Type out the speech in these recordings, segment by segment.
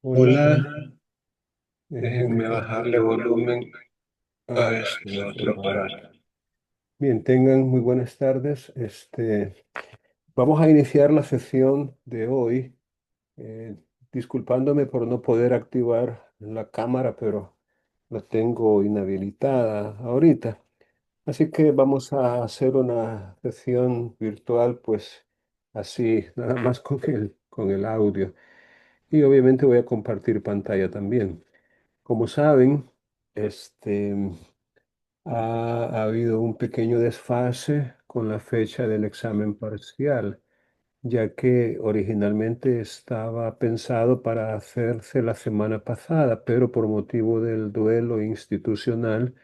Hola, Hola, déjenme bajarle volumen a este otro aparato. bien, tengan muy buenas tardes. Vamos a iniciar la sesión de hoy, eh, disculpándome por no poder activar la cámara, pero la tengo inhabilitada ahorita. Así que vamos a hacer una sesión virtual, pues así, nada más con el audio. Y obviamente voy a compartir pantalla también. Como saben, este... ha habido un pequeño desfase con la fecha del examen parcial, ya que originalmente estaba pensado para hacerse la semana pasada, pero por motivo del duelo institucional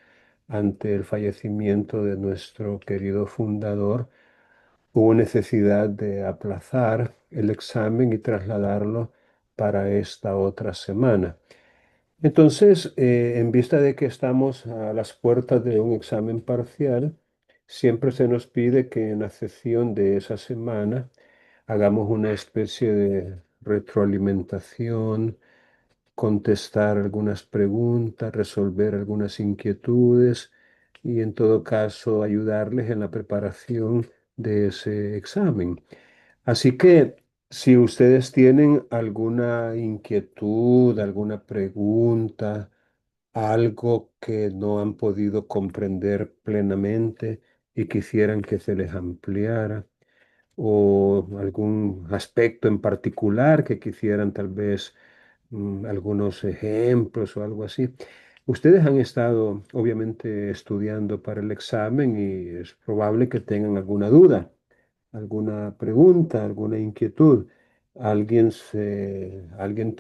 ante el fallecimiento de nuestro querido fundador, hubo necesidad de aplazar el examen y trasladarlo para esta otra semana. Entonces, en vista de que estamos a las puertas de un examen parcial, siempre se nos pide que en la sesión de esa semana hagamos una especie de retroalimentación, contestar algunas preguntas, resolver algunas inquietudes y en todo caso ayudarles en la preparación de ese examen. Así que si ustedes tienen alguna inquietud, alguna pregunta, algo que no han podido comprender plenamente y quisieran que se les ampliara, o algún aspecto en particular que quisieran tal vez algunos ejemplos o algo así. Ustedes han estado obviamente estudiando para el examen y es probable que tengan alguna duda, alguna pregunta, alguna inquietud. ¿Alguien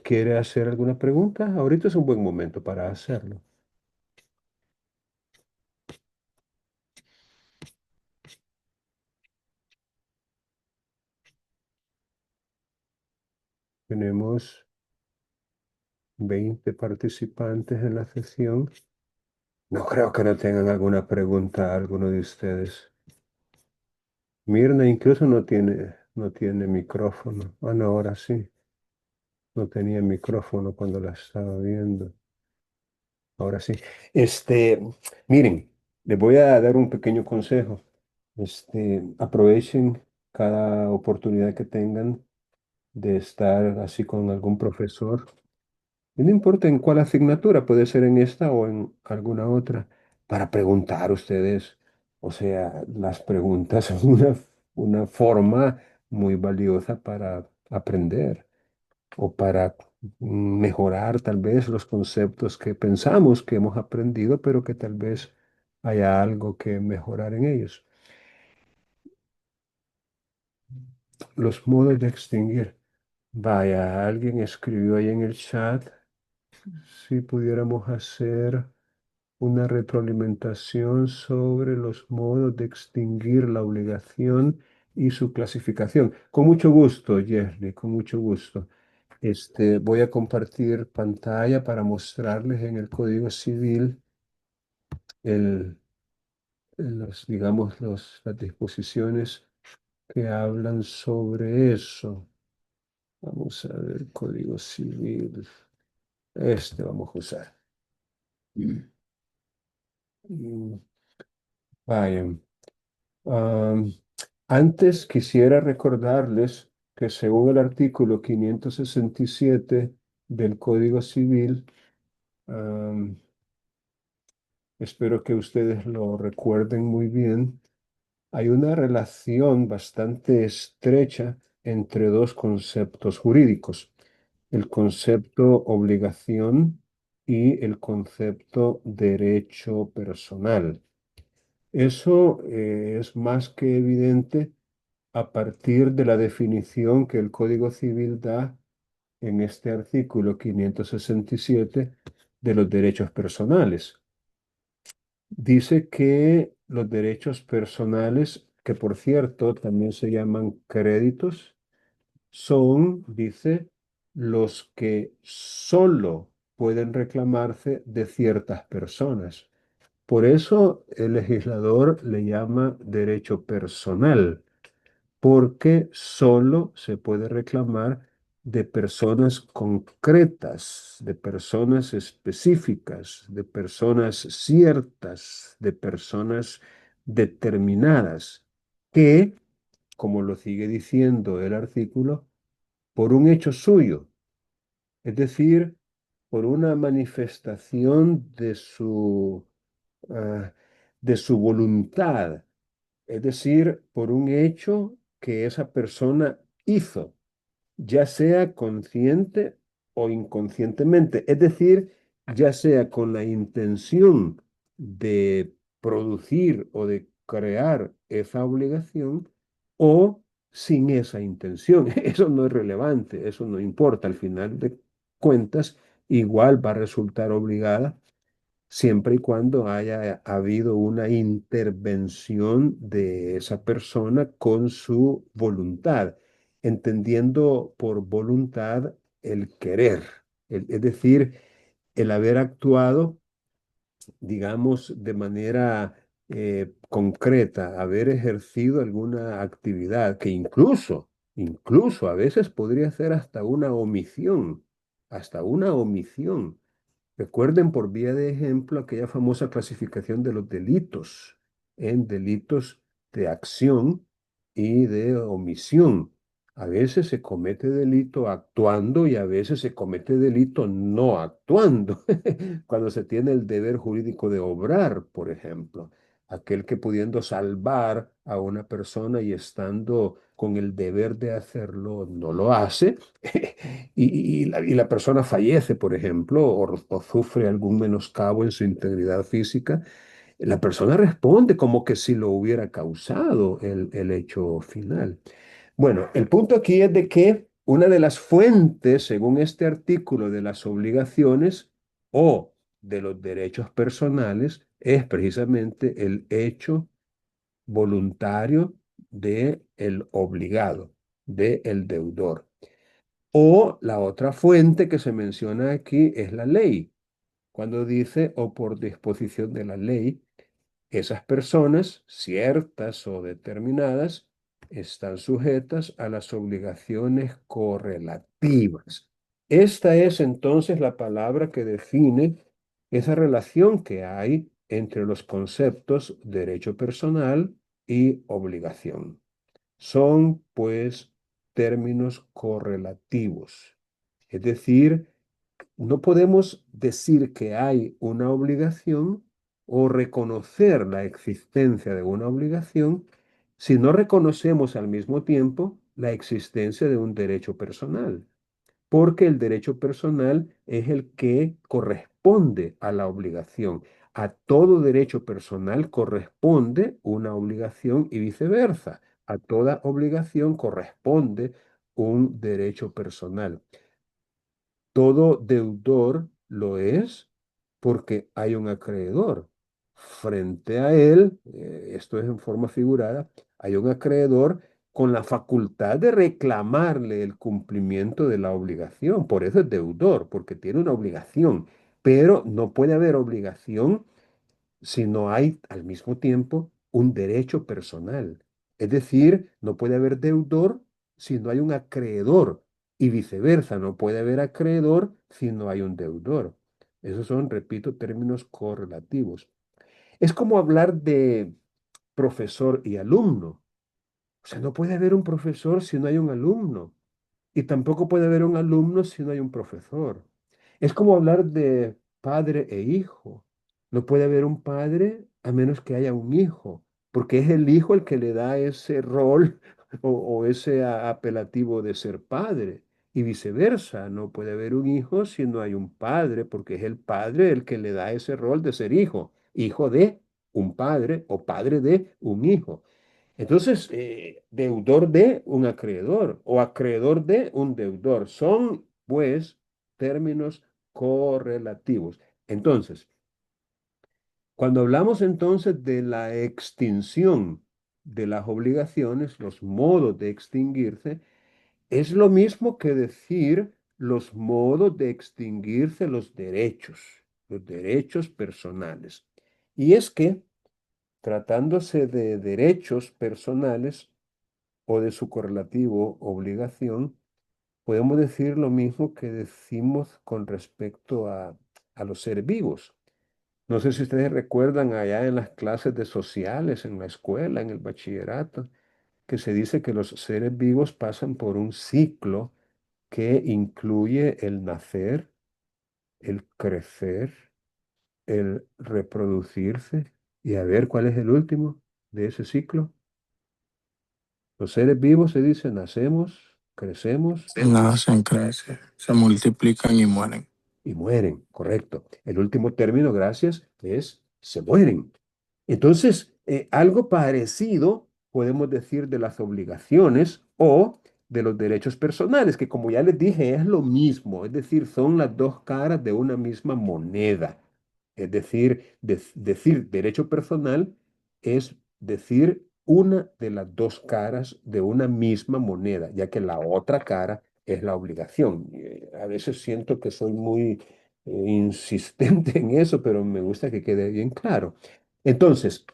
quiere hacer alguna pregunta? Ahorita es un buen momento para hacerlo. Tenemos 20 participantes en la sesión. No creo que no tengan alguna pregunta alguno de ustedes. Mirna incluso no tiene micrófono. Ah, no, ahora sí. No tenía micrófono cuando la estaba viendo. Ahora sí. Este, Miren, les voy a dar un pequeño consejo. Aprovechen cada oportunidad que tengan de estar así con algún profesor. Y no importa en cuál asignatura, puede ser en esta o en alguna otra, para preguntar ustedes. O sea, las preguntas son una forma muy valiosa para aprender o para mejorar tal vez los conceptos que pensamos que hemos aprendido, pero que tal vez haya algo que mejorar en ellos. Los modos de extinguir. Vaya, alguien escribió ahí en el chat si pudiéramos hacer una retroalimentación sobre los modos de extinguir la obligación y su clasificación. Con mucho gusto, Jerry, con mucho gusto. Voy a compartir pantalla para mostrarles en el Código Civil el, digamos, las disposiciones que hablan sobre eso. Vamos a ver, Código Civil. Vamos a usar. Mm, mm, Vaya. Am, Antes quisiera recordarles que según el artículo 567 del Código Civil, am, espero que ustedes lo recuerden muy bien, hay una relación bastante estrecha entre dos conceptos jurídicos, el concepto obligación y el concepto derecho personal. Eso es más que evidente a partir de la definición que el Código Civil da en este artículo 567 de los derechos personales. Dice que los derechos personales, que por cierto también se llaman créditos, son, dice, los que solo pueden reclamarse de ciertas personas. Por eso el legislador le llama derecho personal porque solo se puede reclamar de personas concretas, de personas específicas, de personas ciertas, de personas determinadas, que, como lo sigue diciendo el artículo, por un hecho suyo, es decir, por una manifestación ah, de su voluntad, es decir, por un hecho que esa persona hizo, ya sea consciente o inconscientemente, es decir, ya sea con la intención de producir o de crear esa obligación o sin esa intención. Eso no es relevante, eso no importa. Al final de cuentas, igual va a resultar obligada siempre y cuando haya habido una intervención de esa persona con su voluntad, entendiendo por voluntad el querer, es decir, el haber actuado, digamos, de manera concreta, haber ejercido alguna actividad que incluso a veces podría ser hasta una omisión. Recuerden por vía de ejemplo aquella famosa clasificación de los delitos en delitos de acción y de omisión. A veces se comete delito actuando y a veces se comete delito no actuando, cuando se tiene el deber jurídico de obrar, por ejemplo. Aquel que pudiendo salvar a una persona y estando con el deber de hacerlo, no lo hace, y la persona fallece, por ejemplo, o sufre algún menoscabo en su integridad física, la persona responde como que si lo hubiera causado el hecho final. Bueno, el punto aquí es de que una de las fuentes, según este artículo, de las obligaciones o de los derechos personales es precisamente el hecho voluntario de el obligado, de el deudor. O la otra fuente que se menciona aquí es la ley, cuando dice o por disposición de la ley, esas personas, ciertas o determinadas, están sujetas a las obligaciones correlativas. Esta es entonces la palabra que define esa relación que hay entre los conceptos derecho personal y obligación. Son, pues, términos correlativos. Es decir, no podemos decir que hay una obligación o reconocer la existencia de una obligación si no reconocemos al mismo tiempo la existencia de un derecho personal, porque el derecho personal es el que corresponde a la obligación. A todo derecho personal corresponde una obligación y viceversa. A toda obligación corresponde un derecho personal. Todo deudor lo es porque hay un acreedor. Frente a él, esto es en forma figurada, hay un acreedor con la facultad de reclamarle el cumplimiento de la obligación. Por eso es deudor, porque tiene una obligación. Pero no puede haber obligación si no hay al mismo tiempo un derecho personal. Es decir, no puede haber deudor si no hay un acreedor y viceversa, no puede haber acreedor si no hay un deudor. Esos son, repito, términos correlativos. Es como hablar de profesor y alumno. O sea, no puede haber un profesor si no hay un alumno. Y tampoco puede haber un alumno si no hay un profesor. Es como hablar de padre e hijo. No puede haber un padre a menos que haya un hijo, porque es el hijo el que le da ese rol o ese apelativo de ser padre. Y viceversa, no puede haber un hijo si no hay un padre, porque es el padre el que le da ese rol de ser hijo, hijo de un padre o padre de un hijo. Entonces, deudor de un acreedor o acreedor de un deudor son, pues, términos correlativos. Entonces, cuando hablamos entonces de la extinción de las obligaciones, los modos de extinguirse, es lo mismo que decir los modos de extinguirse los derechos personales. Y es que, tratándose de derechos personales, o de su correlativo obligación, podemos decir lo mismo que decimos con respecto a los seres vivos. No sé si ustedes recuerdan allá en las clases de sociales, en la escuela, en el bachillerato, que se dice que los seres vivos pasan por un ciclo que incluye el nacer, el crecer, el reproducirse y a ver cuál es el último de ese ciclo. Los seres vivos se dice nacemos, crecemos Nacen, crecen, se multiplican y mueren. y mueren, correcto. El último término, gracias, es se mueren. Entonces, algo parecido podemos decir de las obligaciones o de los derechos personales, que como ya les dije, es lo mismo, es decir, son las dos caras de una misma moneda. Es decir, decir derecho personal es decir una de las dos caras de una misma moneda, ya que la otra cara es la obligación. A veces siento que soy muy insistente en eso, pero me gusta que quede bien claro. Entonces,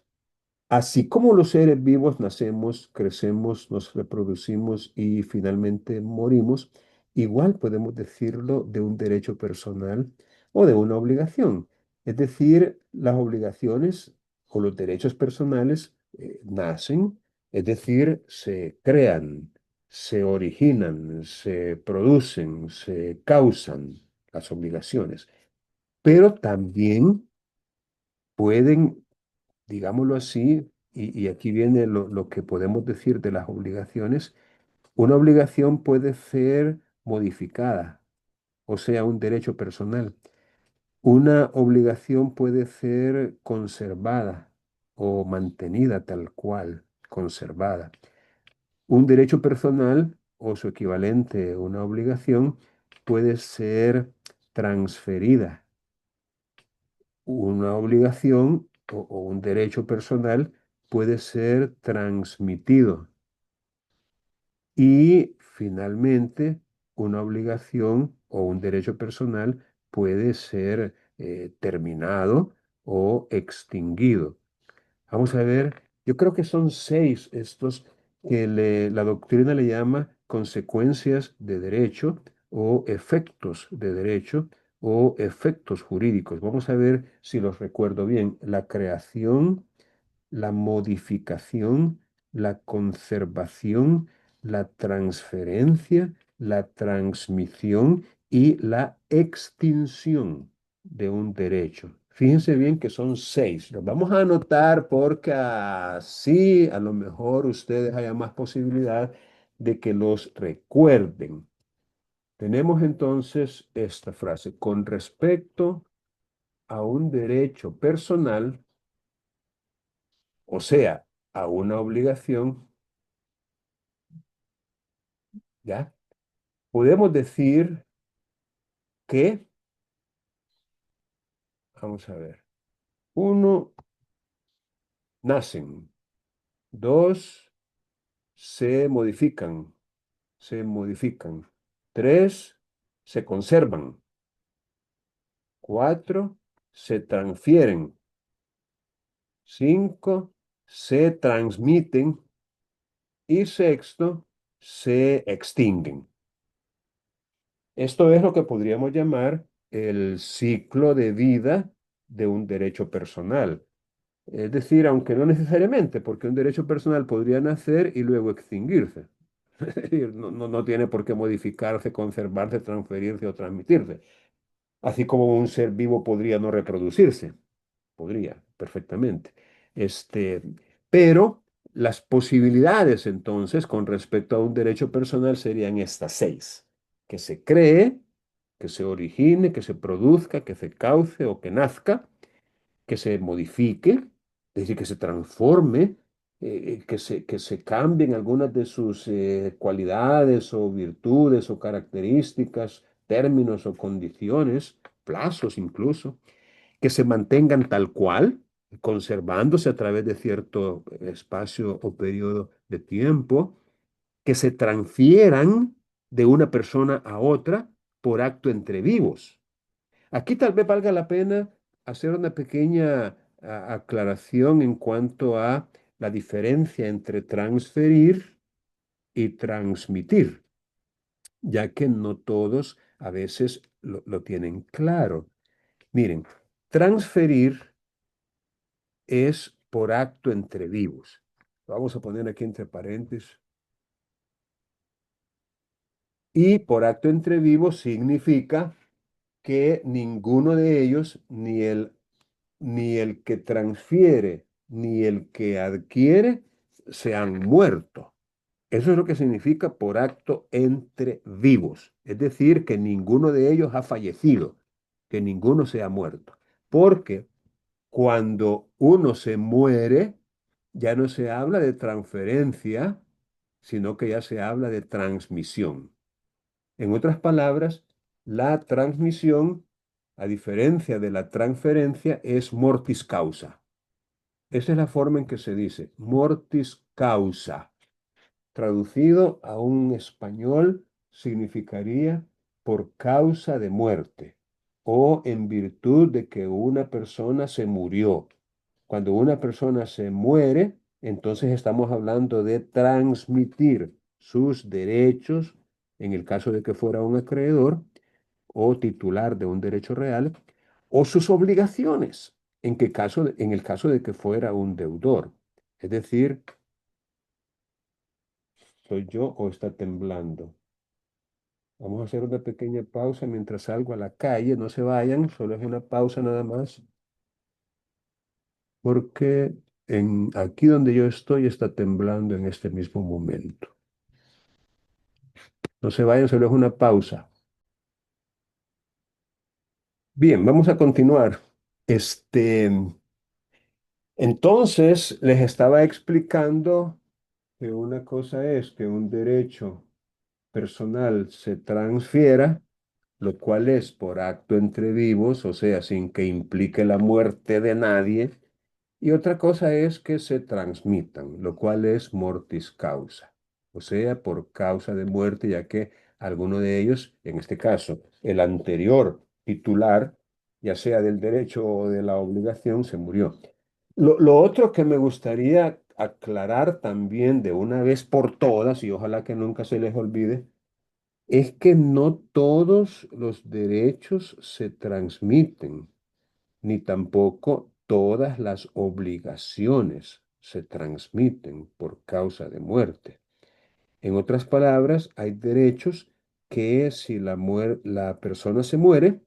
así como los seres vivos nacemos, crecemos, nos reproducimos y finalmente morimos, igual podemos decirlo de un derecho personal o de una obligación. Es decir, las obligaciones o los derechos personales nacen, es decir, se crean, se originan, se producen, se causan las obligaciones, pero también pueden, digámoslo así, y aquí viene lo que podemos decir de las obligaciones, una obligación puede ser modificada, o sea, un derecho personal. Una obligación puede ser conservada o mantenida tal cual, conservada. Un derecho personal o su equivalente, una obligación, puede ser transferida. Una obligación o un derecho personal puede ser transmitido y finalmente una obligación o un derecho personal puede ser terminado o extinguido. Vamos a ver, yo creo que son seis estos que la doctrina le llama consecuencias de derecho o efectos de derecho o efectos jurídicos. Vamos a ver si los recuerdo bien. La creación, la modificación, la conservación, la transferencia, la transmisión y la extinción de un derecho. Fíjense bien que son seis. Los vamos a anotar porque así a lo mejor ustedes haya más posibilidad de que los recuerden. Tenemos entonces esta frase. Con respecto a un derecho personal, o sea, a una obligación, ¿ya? Podemos decir que, vamos a ver, uno, nacen, dos, se modifican, tres, se conservan, cuatro, se transfieren, cinco, se transmiten y sexto, se extinguen. Esto es lo que podríamos llamar el ciclo de vida de un derecho personal. Es decir, aunque no necesariamente, porque un derecho personal podría nacer y luego extinguirse. Es decir, no tiene por qué modificarse, conservarse, transferirse o transmitirse. Así como un ser vivo podría no reproducirse. Podría, perfectamente. Este, pero las posibilidades entonces con respecto a un derecho personal serían estas seis. Que se cree, que se origine, que se produzca, que se cauce o que nazca, que se modifique, es decir, que se transforme, que se cambien algunas de sus cualidades o virtudes o características, términos o condiciones, plazos incluso, que se mantengan tal cual, conservándose a través de cierto espacio o periodo de tiempo, que se transfieran de una persona a otra por acto entre vivos. Aquí tal vez valga la pena hacer una pequeña aclaración en cuanto a la diferencia entre transferir y transmitir. ya que no todos a veces lo tienen claro. Miren, transferir es por acto entre vivos. Vamos a poner aquí entre paréntesis. Y por acto entre vivos significa que ninguno de ellos, ni el que transfiere, ni el que adquiere, se han muerto. Eso es lo que significa por acto entre vivos. Es decir, que ninguno de ellos ha fallecido, que ninguno se ha muerto. Porque cuando uno se muere, ya no se habla de transferencia, sino que ya se habla de transmisión. En otras palabras, la transmisión, a diferencia de la transferencia, es mortis causa. Esa es la forma en que se dice, mortis causa. Traducido a un español, significaría por causa de muerte o en virtud de que una persona se murió. Cuando una persona se muere, entonces estamos hablando de transmitir sus derechos, en el caso de que fuera un acreedor o titular de un derecho real, o sus obligaciones, en el caso de que fuera un deudor. Es decir, ¿soy yo o está temblando? Vamos a hacer una pequeña pausa mientras salgo a la calle. No se vayan, solo es una pausa nada más, porque aquí donde yo estoy está temblando en este mismo momento. No se vayan, solo es una pausa. Bien, vamos a continuar. Este, entonces, les estaba explicando que una cosa es que un derecho personal se transfiera, lo cual es por acto entre vivos, o sea, sin que implique la muerte de nadie, y otra cosa es que se transmitan, lo cual es mortis causa, o sea, por causa de muerte, ya que alguno de ellos, en este caso, el anterior titular, ya sea del derecho o de la obligación, se murió. Lo otro que me gustaría aclarar también de una vez por todas, y ojalá que nunca se les olvide, es que no todos los derechos se transmiten, ni tampoco todas las obligaciones se transmiten por causa de muerte. En otras palabras, hay derechos que si la persona se muere,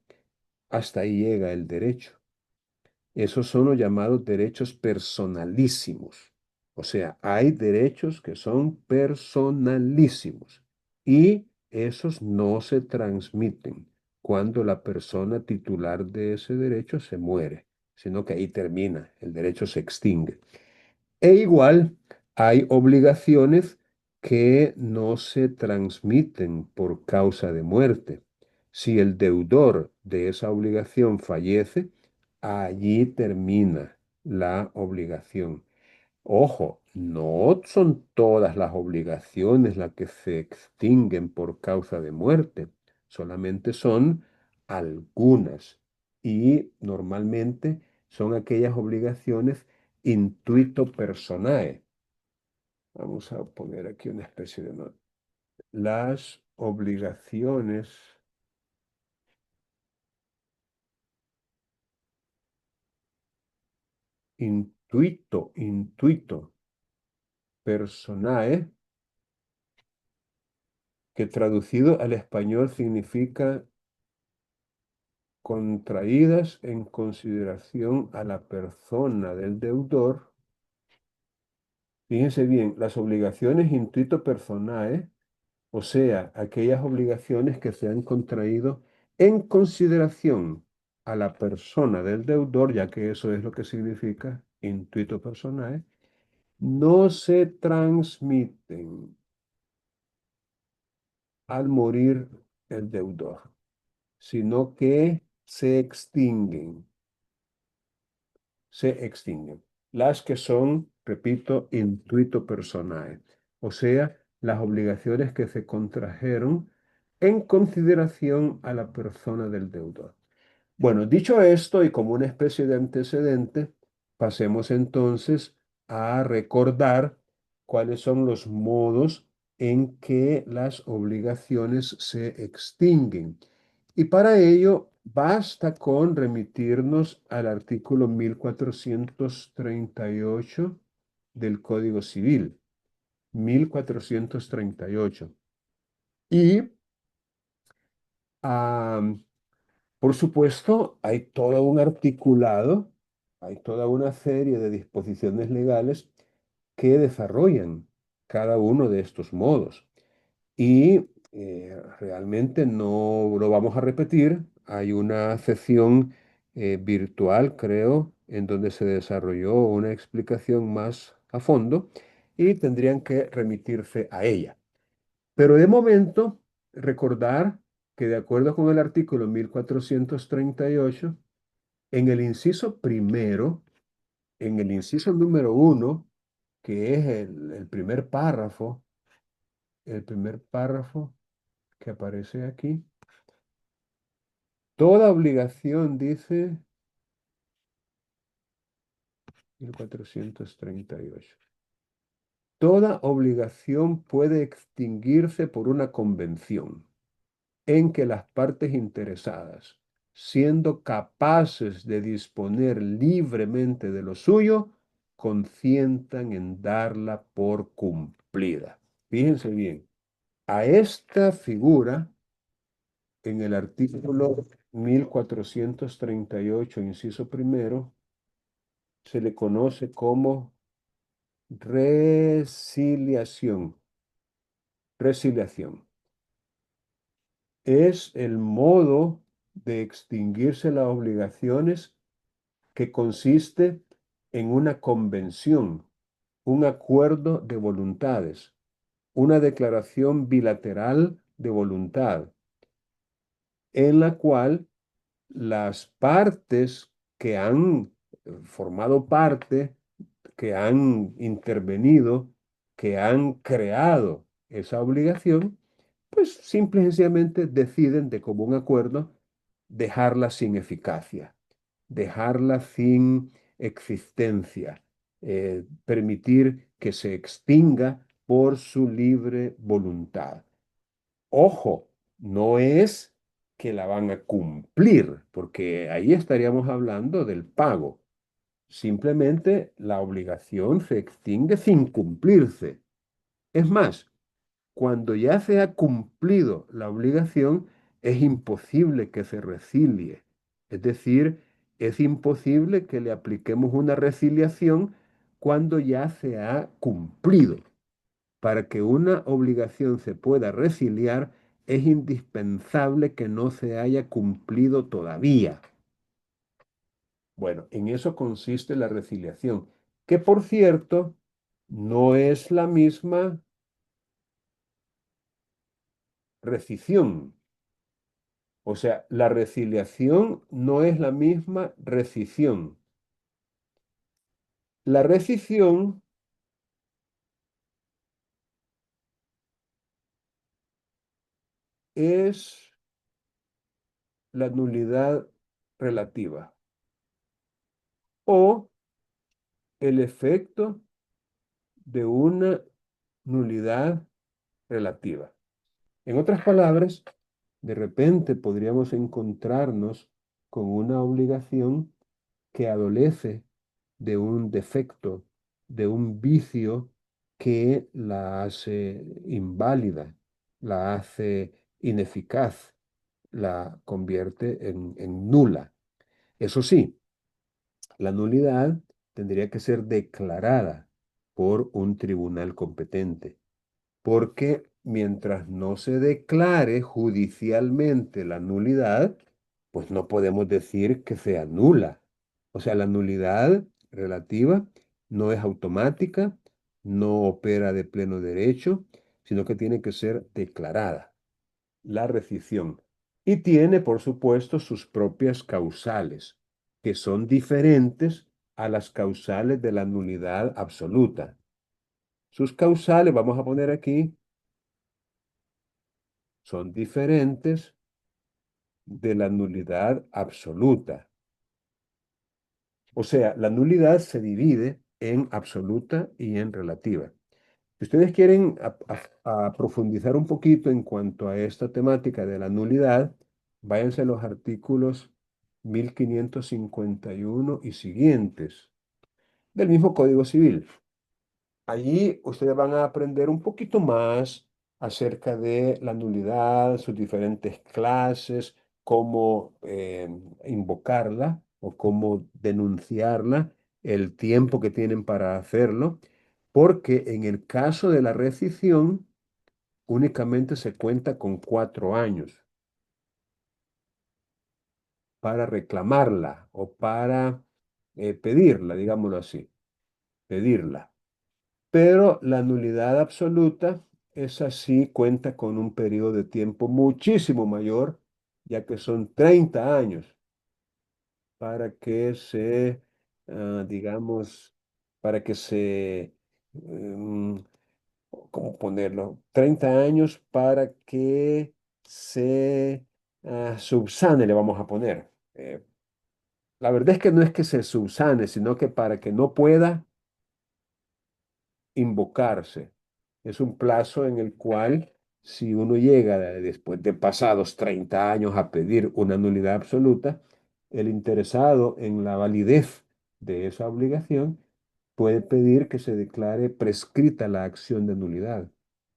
hasta ahí llega el derecho. Esos son los llamados derechos personalísimos. O sea, hay derechos que son personalísimos y esos no se transmiten cuando la persona titular de ese derecho se muere, sino que ahí termina, el derecho se extingue. E igual hay obligaciones que no se transmiten por causa de muerte. Si el deudor de esa obligación fallece, allí termina la obligación. Ojo, no son todas las obligaciones las que se extinguen por causa de muerte, solamente son algunas y normalmente son aquellas obligaciones intuito personae. Vamos a poner aquí una especie de nota. Las obligaciones intuito personae, que traducido al español significa contraídas en consideración a la persona del deudor. Fíjense bien, las obligaciones intuito personae, o sea, aquellas obligaciones que se han contraído en consideración a la persona del deudor, ya que eso es lo que significa intuito personae, no se transmiten al morir el deudor, sino que se extinguen. Se extinguen. Las que son, repito, intuito personae, o sea, las obligaciones que se contrajeron en consideración a la persona del deudor. Bueno, dicho esto y como una especie de antecedente, pasemos entonces a recordar cuáles son los modos en que las obligaciones se extinguen. Y para ello basta con remitirnos al artículo 1438 del Código Civil, 1438. Y, ah, por supuesto, hay todo un articulado, hay toda una serie de disposiciones legales que desarrollan cada uno de estos modos. Y realmente no lo vamos a repetir. Hay una sesión virtual, creo, en donde se desarrolló una explicación más a fondo y tendrían que remitirse a ella. Pero de momento, recordar que de acuerdo con el artículo 1438, en el inciso primero, en el inciso número uno, que es el primer párrafo que aparece aquí, toda obligación, dice 1438, toda obligación puede extinguirse por una convención en que las partes interesadas, siendo capaces de disponer libremente de lo suyo, consientan en darla por cumplida. Fíjense bien, a esta figura, en el artículo 1438, inciso primero, se le conoce como resiliación. Resiliación. Es el modo de extinguirse las obligaciones que consiste en una convención, un acuerdo de voluntades, una declaración bilateral de voluntad, en la cual las partes que han formado parte, que han intervenido, que han creado esa obligación, pues simple y sencillamente deciden de común acuerdo dejarla sin eficacia, dejarla sin existencia, permitir que se extinga por su libre voluntad. Ojo, no es que la van a cumplir, porque ahí estaríamos hablando del pago. Simplemente la obligación se extingue sin cumplirse. Es más, cuando ya se ha cumplido la obligación, es imposible que se resilie. Es decir, es imposible que le apliquemos una resiliación cuando ya se ha cumplido. Para que una obligación se pueda resiliar, es indispensable que no se haya cumplido todavía. Bueno, en eso consiste la resiliación, que por cierto, no es la misma rescisión. O sea, la resiliación no es la misma rescisión. La rescisión es la nulidad relativa o el efecto de una nulidad relativa. En otras palabras, de repente podríamos encontrarnos con una obligación que adolece de un defecto, de un vicio que la hace inválida, la hace ineficaz, la convierte en nula. Eso sí, la nulidad tendría que ser declarada por un tribunal competente, porque mientras no se declare judicialmente la nulidad, pues no podemos decir que sea nula. O sea, la nulidad relativa no es automática, no opera de pleno derecho, sino que tiene que ser declarada, la rescisión. Y tiene, por supuesto, sus propias causales, que son diferentes a las causales de la nulidad absoluta. Sus causales, vamos a poner aquí, son diferentes de la nulidad absoluta. O sea, la nulidad se divide en absoluta y en relativa. Si ustedes quieren a profundizar un poquito en cuanto a esta temática de la nulidad, váyanse a los artículos 1551 y siguientes del mismo Código Civil. Allí ustedes van a aprender un poquito más acerca de la nulidad, sus diferentes clases, cómo invocarla o cómo denunciarla, el tiempo que tienen para hacerlo, porque en el caso de la rescisión únicamente se cuenta con 4 años para reclamarla o para pedirla, digámoslo así, pedirla. Pero la nulidad absoluta es así, cuenta con un periodo de tiempo muchísimo mayor, ya que son 30 años para que se, digamos, para que se, ¿cómo ponerlo? 30 años para que se subsane, le vamos a poner. La verdad es que no es que se subsane, sino que para que no pueda invocarse. Es un plazo en el cual, si uno llega después de pasados 30 años a pedir una nulidad absoluta, el interesado en la validez de esa obligación puede pedir que se declare prescrita la acción de nulidad.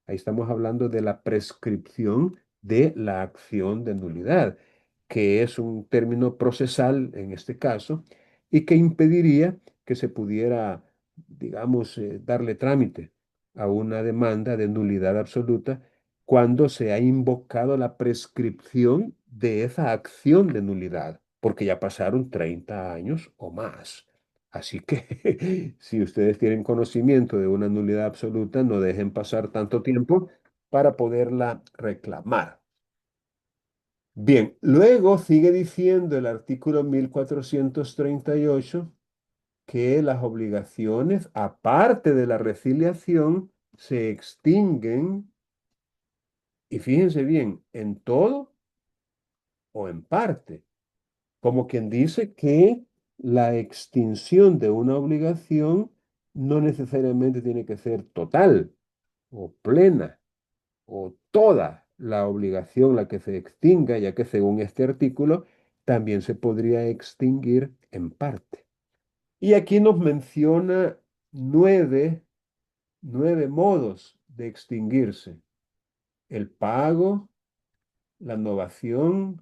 Ahí estamos hablando de la prescripción de la acción de nulidad, que es un término procesal en este caso y que impediría que se pudiera, digamos, darle trámite a una demanda de nulidad absoluta cuando se ha invocado la prescripción de esa acción de nulidad, porque ya pasaron 30 años o más. Así que si ustedes tienen conocimiento de una nulidad absoluta, no dejen pasar tanto tiempo para poderla reclamar. Bien, luego sigue diciendo el artículo 1438 que las obligaciones, aparte de la resiliación, se extinguen, y fíjense bien, en todo o en parte, como quien dice que la extinción de una obligación no necesariamente tiene que ser total o plena o toda la obligación la que se extinga, ya que según este artículo también se podría extinguir en parte. Y aquí nos menciona nueve, nueve modos de extinguirse: el pago, la novación,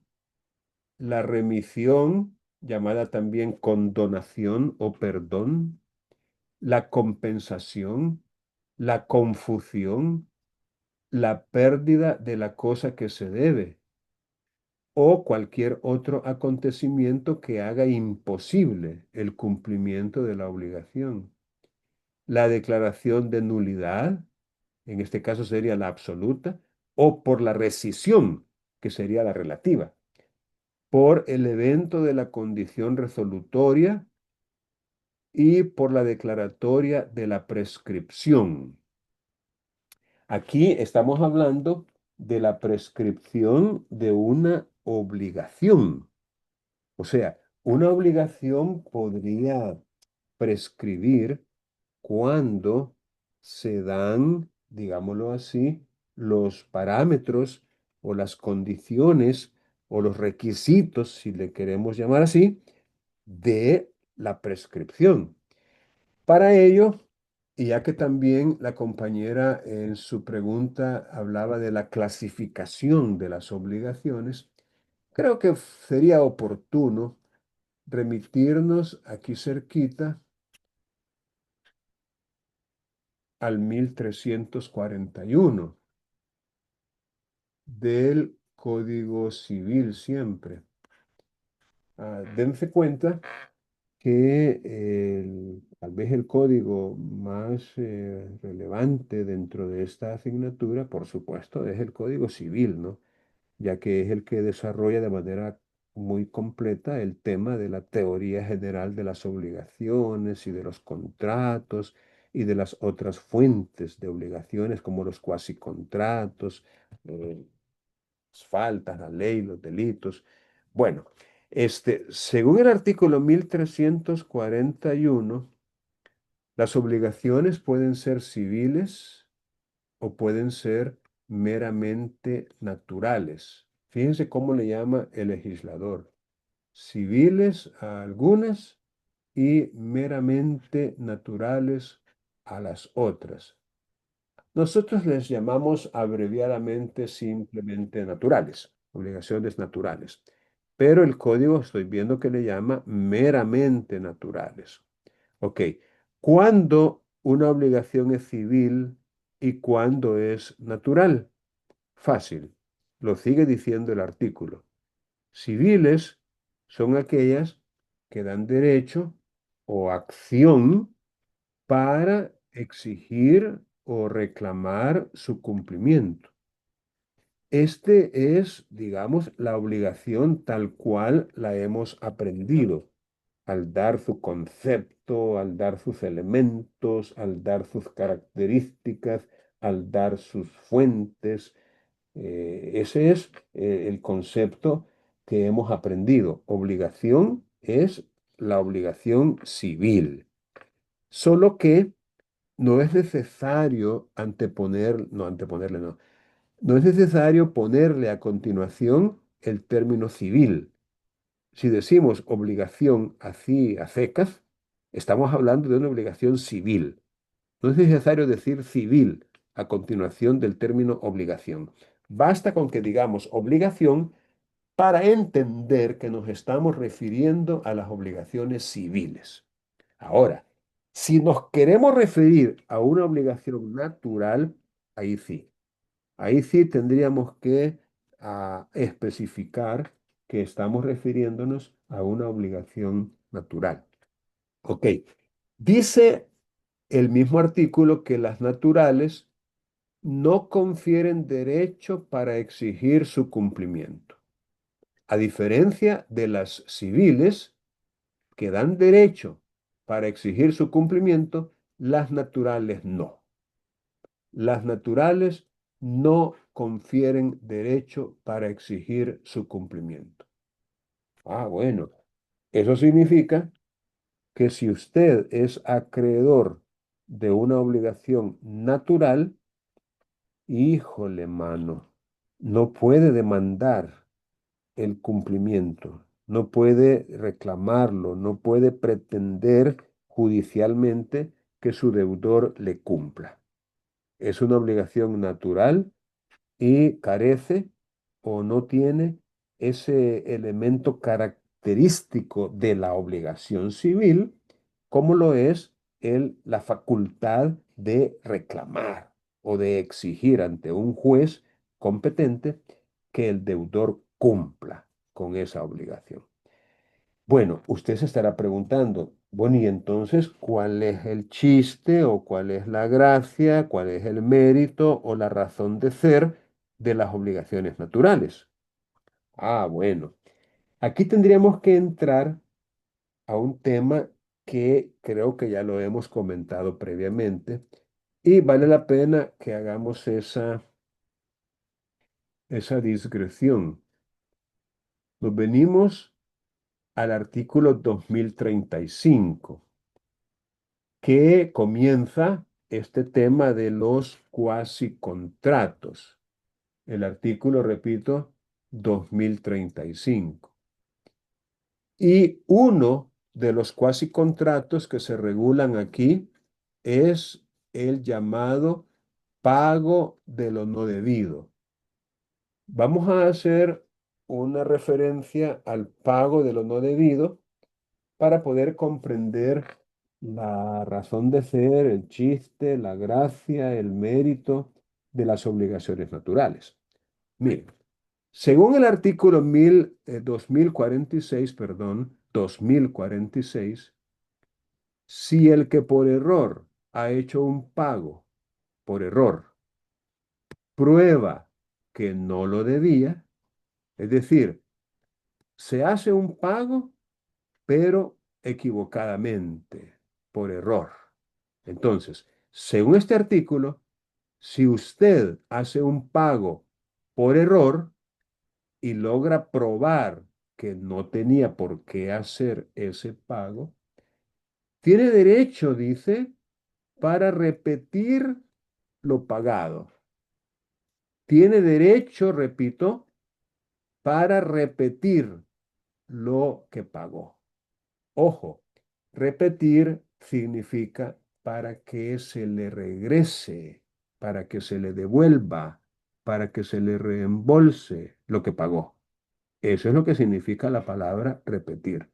la remisión, llamada también condonación o perdón, la compensación, la confusión, la pérdida de la cosa que se debe o cualquier otro acontecimiento que haga imposible el cumplimiento de la obligación. La declaración de nulidad, en este caso sería la absoluta, o por la rescisión, que sería la relativa, por el evento de la condición resolutoria y por la declaratoria de la prescripción. Aquí estamos hablando de la prescripción de una obligación. O sea, una obligación podría prescribir cuando se dan, digámoslo así, los parámetros o las condiciones o los requisitos, si le queremos llamar así, de la prescripción. Para ello, y ya que también la compañera en su pregunta hablaba de la clasificación de las obligaciones, creo que sería oportuno remitirnos aquí cerquita al 1341 del Código Civil siempre. Dense cuenta que tal vez el código más relevante dentro de esta asignatura, por supuesto, es el Código Civil, ¿no? Ya que es el que desarrolla de manera muy completa el tema de la teoría general de las obligaciones y de los contratos y de las otras fuentes de obligaciones como los cuasicontratos, eh, las faltas, la ley, los delitos. Bueno, según el artículo 1341, las obligaciones pueden ser civiles o pueden ser meramente naturales. Fíjense cómo le llama el legislador. Civiles a algunas y meramente naturales a las otras. Nosotros les llamamos abreviadamente simplemente naturales, obligaciones naturales. Pero el código estoy viendo que le llama meramente naturales. Ok, ¿cuándo una obligación es civil y cuándo es natural? Fácil, lo sigue diciendo el artículo. Civiles son aquellas que dan derecho o acción para exigir o reclamar su cumplimiento. Este es, digamos, la obligación tal cual la hemos aprendido, al dar su concepto, al dar sus elementos, al dar sus características, al dar sus fuentes. Ese es el concepto que hemos aprendido. Obligación es la obligación civil. Solo que no es necesario anteponerle, no. No es necesario ponerle a continuación el término civil. Si decimos obligación así a secas, estamos hablando de una obligación civil. No es necesario decir civil a continuación del término obligación. Basta con que digamos obligación para entender que nos estamos refiriendo a las obligaciones civiles. Ahora, si nos queremos referir a una obligación natural, ahí sí. Ahí sí tendríamos que especificar que estamos refiriéndonos a una obligación natural. Ok. Dice el mismo artículo que las naturales no confieren derecho para exigir su cumplimiento. A diferencia de las civiles, que dan derecho para exigir su cumplimiento, las naturales no. Las naturales no confieren derecho para exigir su cumplimiento. Bueno, eso significa que si usted es acreedor de una obligación natural, híjole, mano, no puede demandar el cumplimiento, no puede reclamarlo, no puede pretender judicialmente que su deudor le cumpla. Es una obligación natural y carece o no tiene ese elemento característico de la obligación civil, como lo es la facultad de reclamar o de exigir ante un juez competente que el deudor cumpla con esa obligación. Bueno, usted se estará preguntando, bueno, y entonces, ¿cuál es el chiste o cuál es la gracia, cuál es el mérito o la razón de ser de las obligaciones naturales? Bueno, aquí tendríamos que entrar a un tema que creo que ya lo hemos comentado previamente y vale la pena que hagamos esa digresión. Nos venimos al artículo 2035 que comienza este tema de los cuasicontratos. El artículo, repito, 2035. Y uno de los cuasicontratos que se regulan aquí es el llamado pago de lo no debido. Vamos a hacer una referencia al pago de lo no debido para poder comprender la razón de ser, el chiste, la gracia, el mérito de las obligaciones naturales. Miren, según el artículo 2046, perdón, 2046, si el que por error ha hecho un pago, por error, prueba que no lo debía, es decir, se hace un pago pero equivocadamente, por error. Entonces, según este artículo, si usted hace un pago por error y logra probar que no tenía por qué hacer ese pago, tiene derecho, dice, para repetir lo pagado. Tiene derecho, repito, para repetir lo que pagó. Ojo, repetir significa para que se le regrese, para que se le devuelva, para que se le reembolse lo que pagó. Eso es lo que significa la palabra repetir,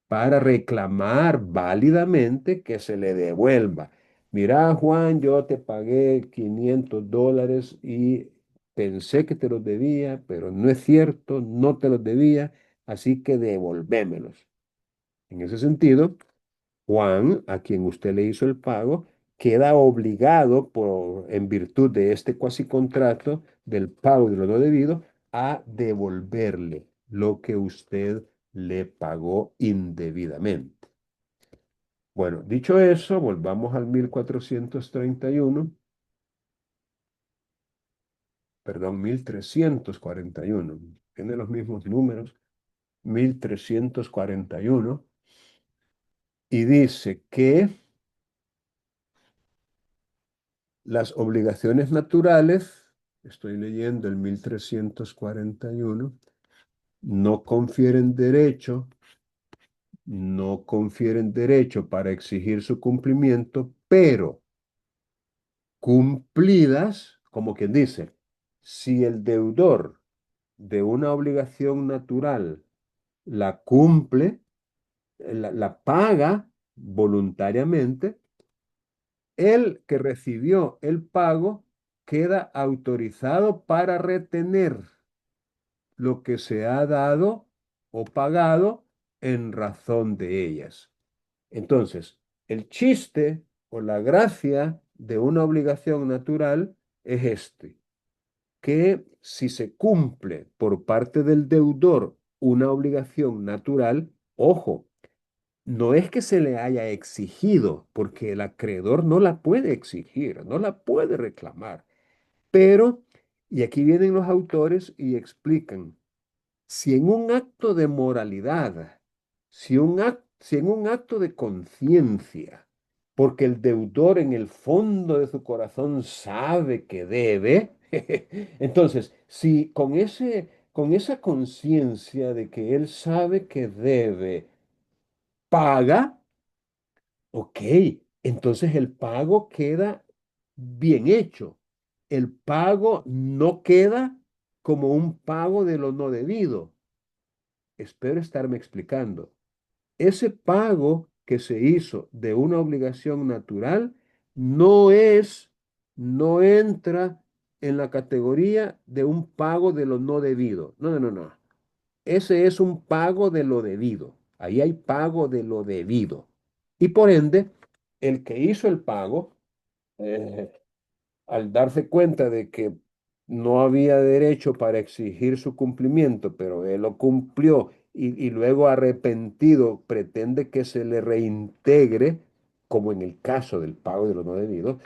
para reclamar válidamente que se le devuelva. Mira, Juan, yo te pagué $500 y pensé que te los debía, pero no es cierto, no te los debía, así que devolvémelos. En ese sentido, Juan, a quien usted le hizo el pago, queda obligado en virtud de este cuasi contrato del pago de lo no debido a devolverle lo que usted le pagó indebidamente. Bueno, dicho eso, volvamos al 1431, perdón, 1341. Tiene los mismos números, 1341, y dice que las obligaciones naturales, estoy leyendo el 1341, no confieren derecho, no confieren derecho para exigir su cumplimiento, pero cumplidas, como quien dice, si el deudor de una obligación natural la cumple, la paga voluntariamente, el que recibió el pago queda autorizado para retener lo que se ha dado o pagado en razón de ellas. Entonces, el chiste o la gracia de una obligación natural es que si se cumple por parte del deudor una obligación natural, ojo, no es que se le haya exigido, porque el acreedor no la puede exigir, no la puede reclamar. Pero, y aquí vienen los autores y explican, si en un acto de moralidad, si en un acto de conciencia, porque el deudor en el fondo de su corazón sabe que debe, entonces, si con esa conciencia de que él sabe que debe, paga, ok, entonces el pago queda bien hecho. El pago no queda como un pago de lo no debido. Espero estarme explicando. Ese pago que se hizo de una obligación natural no es, no entra en la categoría de un pago de lo no debido. No, no, no, no. Ese es un pago de lo debido. Ahí hay pago de lo debido. Y por ende, el que hizo el pago, eh, al darse cuenta de que no había derecho para exigir su cumplimiento, pero él lo cumplió y luego arrepentido pretende que se le reintegre, como en el caso del pago de lo no debido,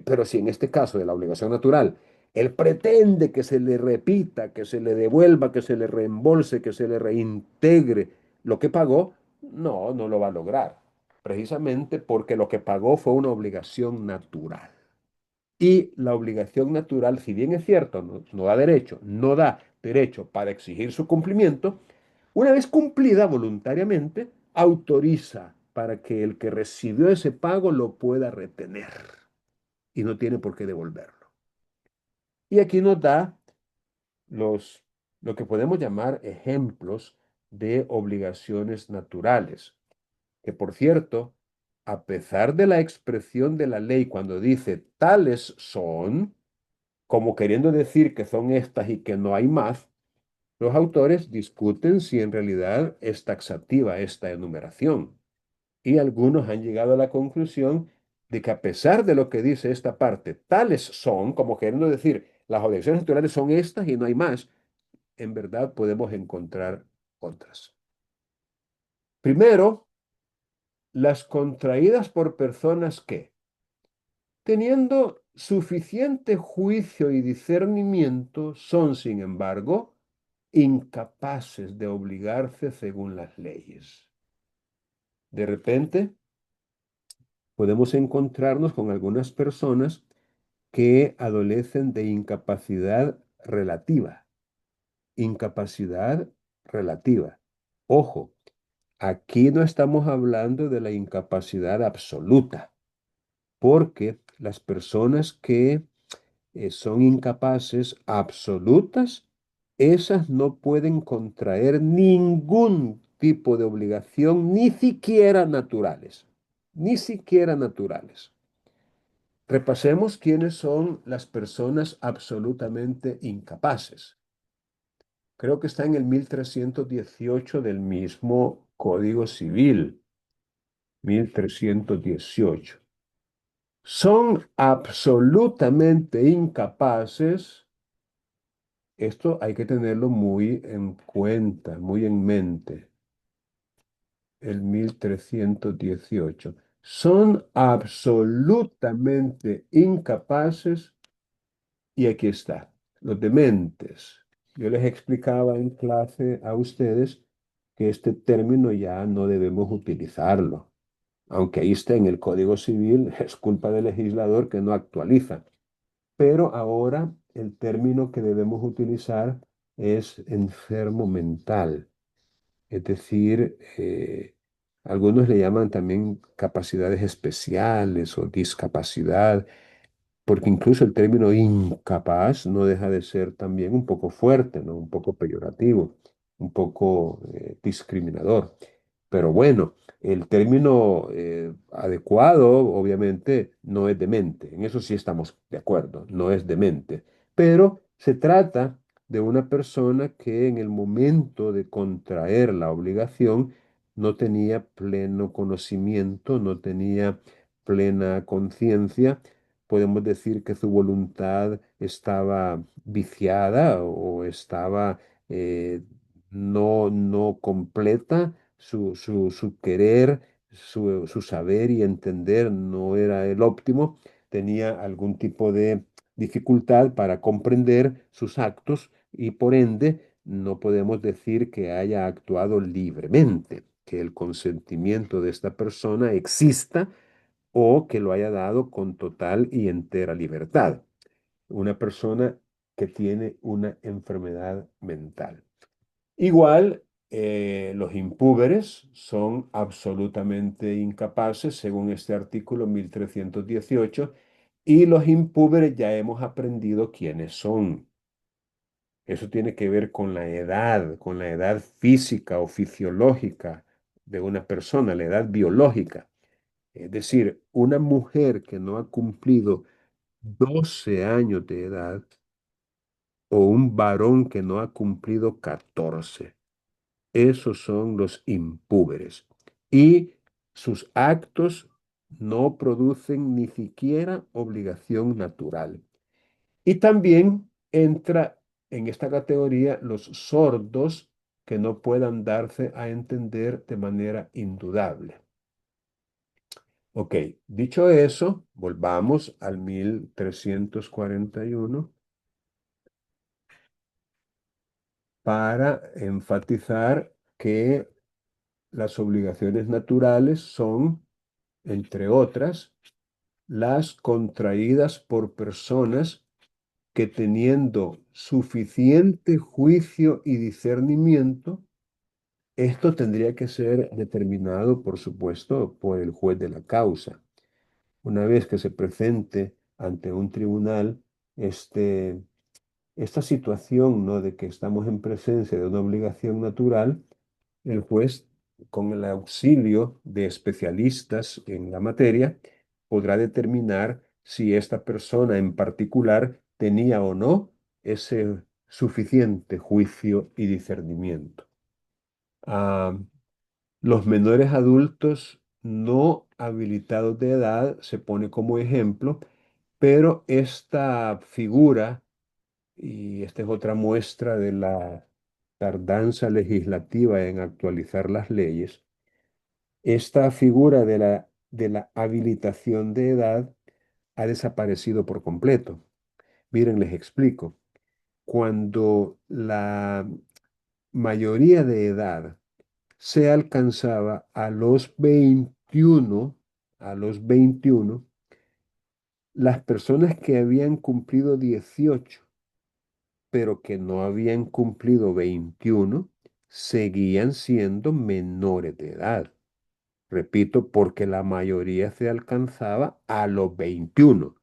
pero si en este caso de la obligación natural, él pretende que se le repita, que se le devuelva, que se le reembolse, que se le reintegre lo que pagó, no, no lo va a lograr, precisamente porque lo que pagó fue una obligación natural. Y la obligación natural, si bien es cierto, no da derecho, no da derecho para exigir su cumplimiento, una vez cumplida voluntariamente, autoriza para que el que recibió ese pago lo pueda retener y no tiene por qué devolverlo. Y aquí nos da los, lo que podemos llamar ejemplos de obligaciones naturales, que por cierto, a pesar de la expresión de la ley cuando dice tales son, como queriendo decir que son estas y que no hay más, los autores discuten si en realidad es taxativa esta enumeración. Y algunos han llegado a la conclusión de que a pesar de lo que dice esta parte, tales son, como queriendo decir, las obligaciones naturales son estas y no hay más, en verdad podemos encontrar otras. Primero, las contraídas por personas que, teniendo suficiente juicio y discernimiento, son, sin embargo, incapaces de obligarse según las leyes. De repente, podemos encontrarnos con algunas personas que adolecen de incapacidad relativa. Incapacidad relativa. Ojo, aquí no estamos hablando de la incapacidad absoluta, porque las personas que son incapaces absolutas, esas no pueden contraer ningún tipo de obligación, ni siquiera naturales, ni siquiera naturales. Repasemos quiénes son las personas absolutamente incapaces. Creo que está en el 1318 del mismo Código Civil, 1318. Son absolutamente incapaces. Esto hay que tenerlo muy en cuenta, muy en mente. El 1318. Son absolutamente incapaces, y aquí está, los dementes. Yo les explicaba en clase a ustedes que este término ya no debemos utilizarlo. Aunque ahí está en el Código Civil, es culpa del legislador que no actualiza. Pero ahora el término que debemos utilizar es enfermo mental. Es decir, algunos le llaman también capacidades especiales o discapacidad, porque incluso el término incapaz no deja de ser también un poco fuerte, ¿no? Un poco peyorativo, un poco discriminador. Pero bueno, el término adecuado, obviamente, no es demente. En eso sí estamos de acuerdo, no es demente. Pero se trata de una persona que en el momento de contraer la obligación no tenía pleno conocimiento, no tenía plena conciencia. Podemos decir que su voluntad estaba viciada o estaba eh, no completa, su querer, su saber y entender no era el óptimo, tenía algún tipo de dificultad para comprender sus actos y por ende no podemos decir que haya actuado libremente, que el consentimiento de esta persona exista o que lo haya dado con total y entera libertad. Una persona que tiene una enfermedad mental. Igual, los impúberes son absolutamente incapaces, según este artículo 1318, y los impúberes ya hemos aprendido quiénes son. Eso tiene que ver con la edad física o fisiológica de una persona, la edad biológica. Es decir, una mujer que no ha cumplido 12 años de edad o un varón que no ha cumplido 14. Esos son los impúberes. Y sus actos no producen ni siquiera obligación natural. Y también entra en esta categoría los sordos que no puedan darse a entender de manera indudable. Ok, dicho eso, volvamos al 1341 para enfatizar que las obligaciones naturales son, entre otras, las contraídas por personas que teniendo suficiente juicio y discernimiento, esto tendría que ser determinado, por supuesto, por el juez de la causa. Una vez que se presente ante un tribunal esta situación, ¿no? De que estamos en presencia de una obligación natural, el juez, con el auxilio de especialistas en la materia, podrá determinar si esta persona en particular tenía o no ese suficiente juicio y discernimiento. Ah, los menores adultos no habilitados de edad se pone como ejemplo, pero esta figura, y esta es otra muestra de la tardanza legislativa en actualizar las leyes, esta figura de la habilitación de edad ha desaparecido por completo. Miren, les explico. Cuando la mayoría de edad se alcanzaba a los 21, las personas que habían cumplido 18, pero que no habían cumplido 21, seguían siendo menores de edad. Repito, porque la mayoría se alcanzaba a los 21.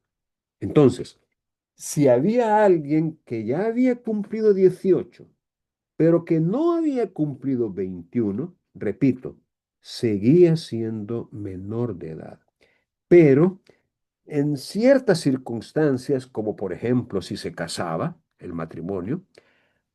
Entonces, si había alguien que ya había cumplido 18, pero que no había cumplido 21, repito, seguía siendo menor de edad. Pero en ciertas circunstancias, como por ejemplo si se casaba, el matrimonio,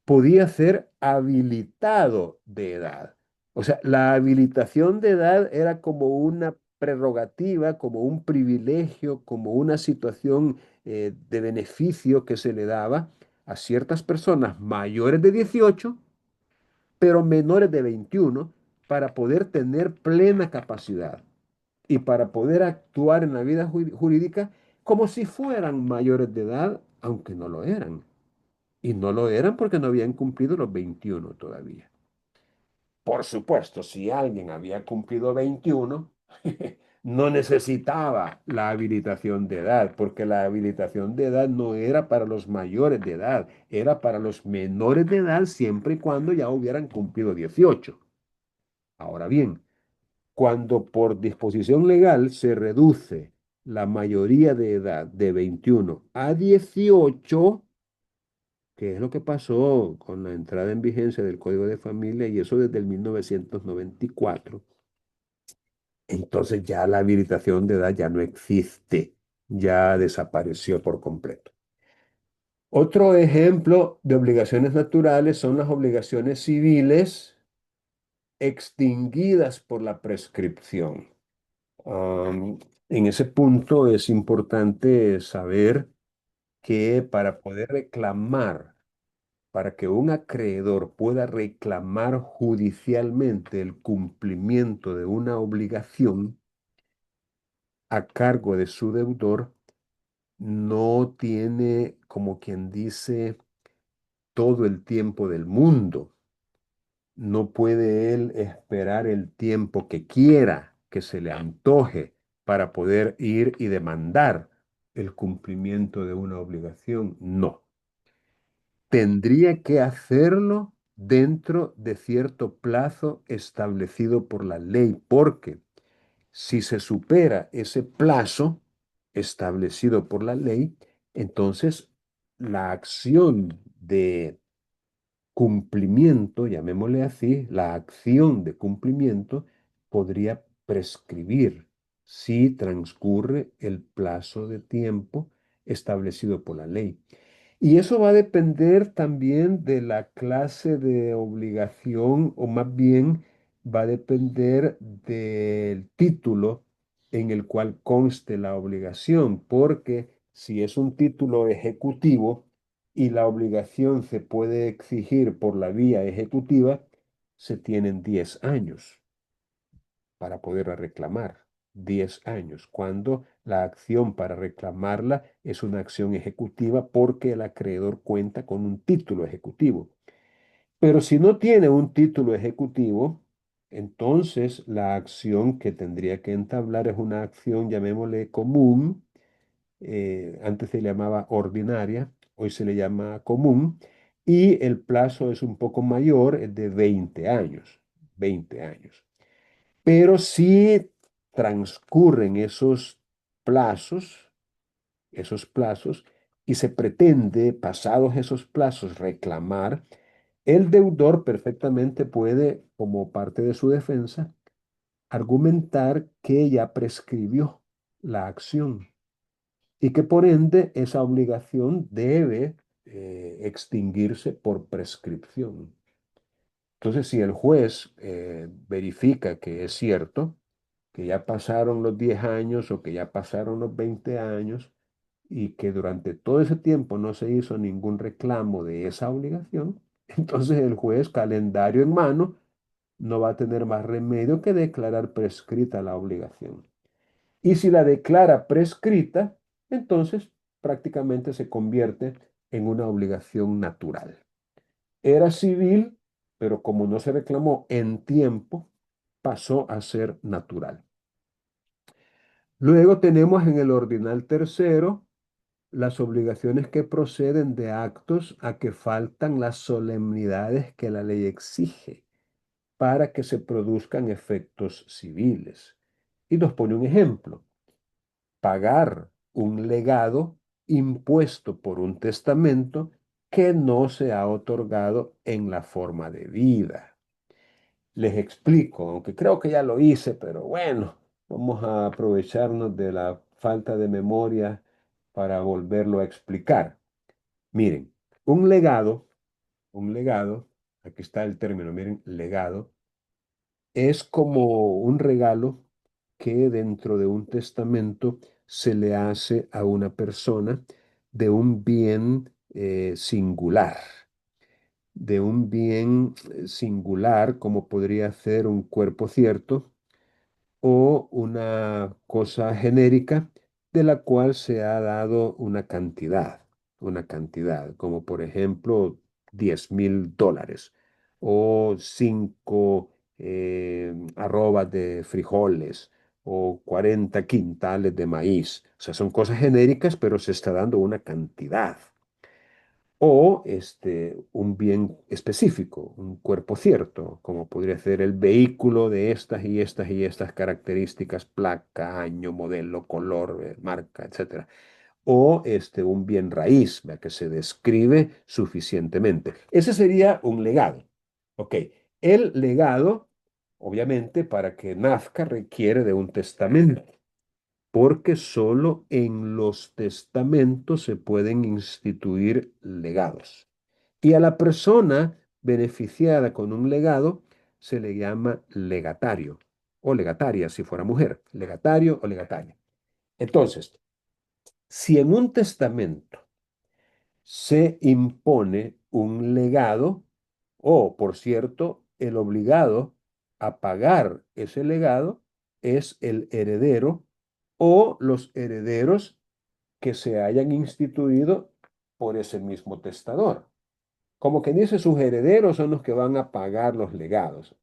podía ser habilitado de edad. O sea, la habilitación de edad era como una prerrogativa, como un privilegio, como una situación de beneficio que se le daba a ciertas personas mayores de 18, pero menores de 21, para poder tener plena capacidad y para poder actuar en la vida jurídica como si fueran mayores de edad, aunque no lo eran. Y no lo eran porque no habían cumplido los 21 todavía. Por supuesto, si alguien había cumplido 21, no necesitaba la habilitación de edad, porque la habilitación de edad no era para los mayores de edad, era para los menores de edad siempre y cuando ya hubieran cumplido 18. Ahora bien, cuando por disposición legal se reduce la mayoría de edad de 21 a 18, que es lo que pasó con la entrada en vigencia del Código de Familia y eso desde el 1994. Entonces ya la habilitación de edad ya no existe, ya desapareció por completo. Otro ejemplo de obligaciones naturales son las obligaciones civiles extinguidas por la prescripción. En ese punto es importante saber que para poder reclamar, para que un acreedor pueda reclamar judicialmente el cumplimiento de una obligación a cargo de su deudor, no tiene, como quien dice, todo el tiempo del mundo. No puede él esperar el tiempo que quiera, que se le antoje para poder ir y demandar el cumplimiento de una obligación. No. Tendría que hacerlo dentro de cierto plazo establecido por la ley, porque si se supera ese plazo establecido por la ley, entonces la acción de cumplimiento, llamémosle así, la acción de cumplimiento podría prescribir si transcurre el plazo de tiempo establecido por la ley. Y eso va a depender también de la clase de obligación, o más bien va a depender del título en el cual conste la obligación, porque si es un título ejecutivo y la obligación se puede exigir por la vía ejecutiva, se tienen 10 años para poderla reclamar. 10 años, cuando la acción para reclamarla es una acción ejecutiva porque el acreedor cuenta con un título ejecutivo. Pero si no tiene un título ejecutivo, entonces la acción que tendría que entablar es una acción, llamémosle común, antes se le llamaba ordinaria, hoy se le llama común, y el plazo es un poco mayor, es de 20 años, 20 años. Pero si transcurren esos plazos, y se pretende, pasados esos plazos, reclamar, el deudor perfectamente puede, como parte de su defensa, argumentar que ya prescribió la acción y que por ende esa obligación debe extinguirse por prescripción. Entonces, si el juez verifica que es cierto, que ya pasaron los 10 años o que ya pasaron los 20 años y que durante todo ese tiempo no se hizo ningún reclamo de esa obligación, entonces el juez, calendario en mano, no va a tener más remedio que declarar prescrita la obligación. Y si la declara prescrita, entonces prácticamente se convierte en una obligación natural. Era civil, pero como no se reclamó en tiempo, pasó a ser natural. Luego tenemos en el ordinal tercero las obligaciones que proceden de actos a que faltan las solemnidades que la ley exige para que se produzcan efectos civiles. Y nos pone un ejemplo: pagar un legado impuesto por un testamento que no se ha otorgado en la forma de vida. Les explico, aunque creo que ya lo hice, pero bueno, vamos a aprovecharnos de la falta de memoria para volverlo a explicar. Miren, un legado, un legado, aquí está el término, miren, legado, es como un regalo que dentro de un testamento se le hace a una persona de un bien singular, de un bien singular como podría ser un cuerpo cierto o una cosa genérica de la cual se ha dado una cantidad, como por ejemplo $10,000 o 5 arrobas de frijoles o 40 quintales de maíz. O sea, son cosas genéricas, pero se está dando una cantidad o un bien específico, un cuerpo cierto, como podría ser el vehículo de estas y estas y estas características, placa, año, modelo, color, marca, etcétera. O un bien raíz, ¿verdad?, que se describe suficientemente. Ese sería un legado. Ok, el legado, obviamente, para que nazca requiere de un testamento, porque solo en los testamentos se pueden instituir legados. Y a la persona beneficiada con un legado se le llama legatario o legataria si fuera mujer, legatario o legataria. Entonces, si en un testamento se impone un legado, o por cierto, el obligado a pagar ese legado es el heredero o los herederos que se hayan instituido por ese mismo testador. Como que dice, sus herederos son los que van a pagar los legados,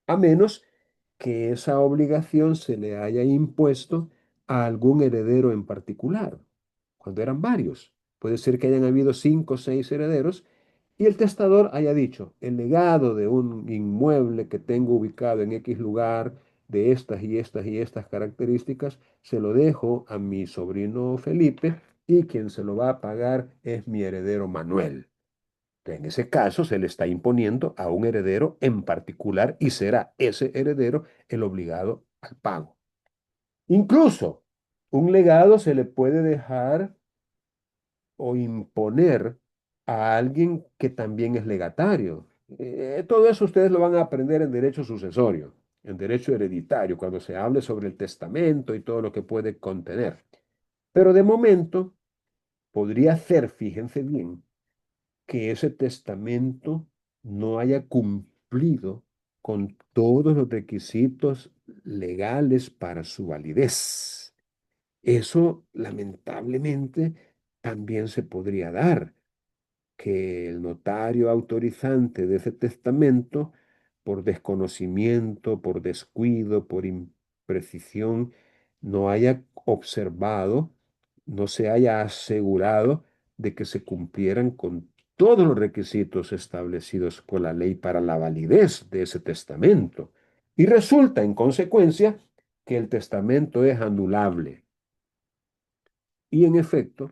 a menos que esa obligación se le haya impuesto a algún heredero en particular, cuando eran varios. Puede ser que hayan habido 5 o 6 herederos y el testador haya dicho: el legado de un inmueble que tengo ubicado en X lugar, de estas y estas y estas características, se lo dejo a mi sobrino Felipe y quien se lo va a pagar es mi heredero Manuel. En ese caso se le está imponiendo a un heredero en particular y será ese heredero el obligado al pago. Incluso un legado se le puede dejar o imponer a alguien que también es legatario. Todo eso ustedes lo van a aprender en derecho sucesorio, en derecho hereditario, cuando se hable sobre el testamento y todo lo que puede contener. Pero de momento podría ser, fíjense bien, que ese testamento no haya cumplido con todos los requisitos legales para su validez. Eso, lamentablemente, también se podría dar, que el notario autorizante de ese testamento, por desconocimiento, por descuido, por imprecisión, no haya observado, no se haya asegurado de que se cumplieran con todos los requisitos establecidos por la ley para la validez de ese testamento. Y resulta, en consecuencia, que el testamento es anulable. Y en efecto,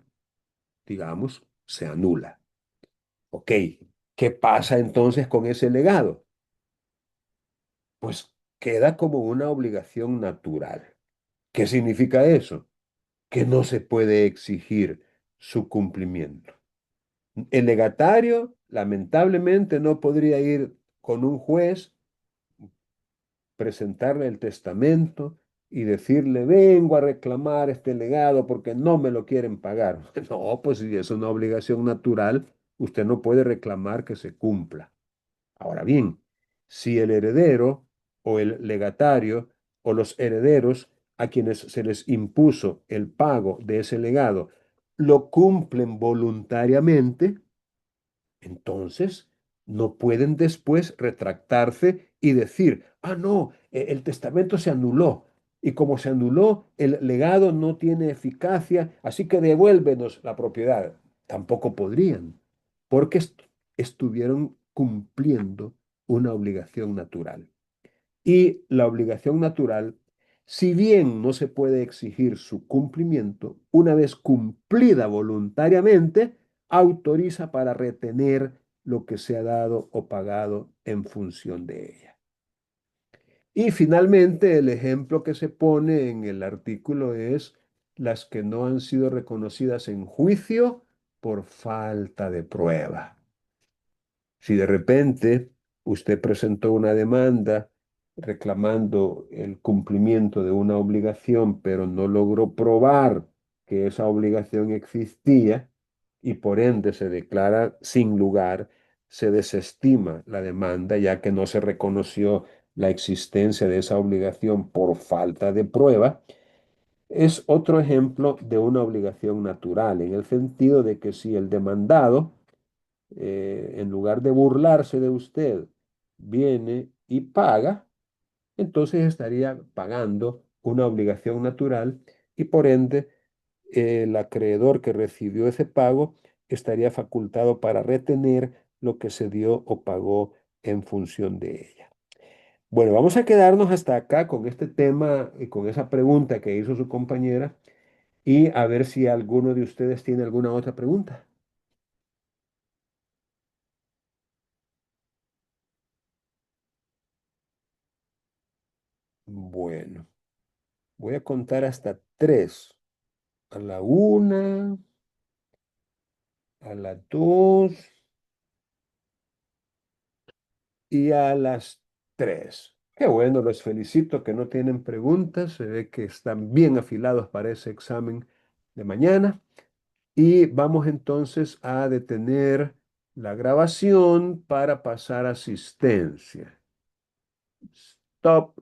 digamos, se anula. Ok, ¿qué pasa entonces con ese legado? Pues queda como una obligación natural. ¿Qué significa eso? Que no se puede exigir su cumplimiento. El legatario, lamentablemente, no podría ir con un juez, presentarle el testamento y decirle: vengo a reclamar este legado porque no me lo quieren pagar. No, pues si es una obligación natural, usted no puede reclamar que se cumpla. Ahora bien, si el heredero o el legatario o los herederos a quienes se les impuso el pago de ese legado lo cumplen voluntariamente, entonces no pueden después retractarse y decir: ah, no, el testamento se anuló. Y como se anuló, el legado no tiene eficacia, así que devuélvenos la propiedad. Tampoco podrían, porque estuvieron cumpliendo una obligación natural. Y la obligación natural, si bien no se puede exigir su cumplimiento, una vez cumplida voluntariamente, autoriza para retener lo que se ha dado o pagado en función de ella. Y finalmente, el ejemplo que se pone en el artículo es las que no han sido reconocidas en juicio por falta de prueba. Si de repente usted presentó una demanda reclamando el cumplimiento de una obligación, pero no logró probar que esa obligación existía y por ende se declara sin lugar, se desestima la demanda ya que no se reconoció la existencia de esa obligación por falta de prueba, es otro ejemplo de una obligación natural, en el sentido de que si el demandado en lugar de burlarse de usted, viene y paga, entonces estaría pagando una obligación natural y por ende el acreedor que recibió ese pago estaría facultado para retener lo que se dio o pagó en función de ella. Bueno, vamos a quedarnos hasta acá con este tema y con esa pregunta que hizo su compañera y a ver si alguno de ustedes tiene alguna otra pregunta. Bueno, voy a contar hasta tres. A la una, a las dos y a las tres. Qué bueno, los felicito que no tienen preguntas. Se ve que están bien afilados para ese examen de mañana. Y vamos entonces a detener la grabación para pasar a asistencia. Stop.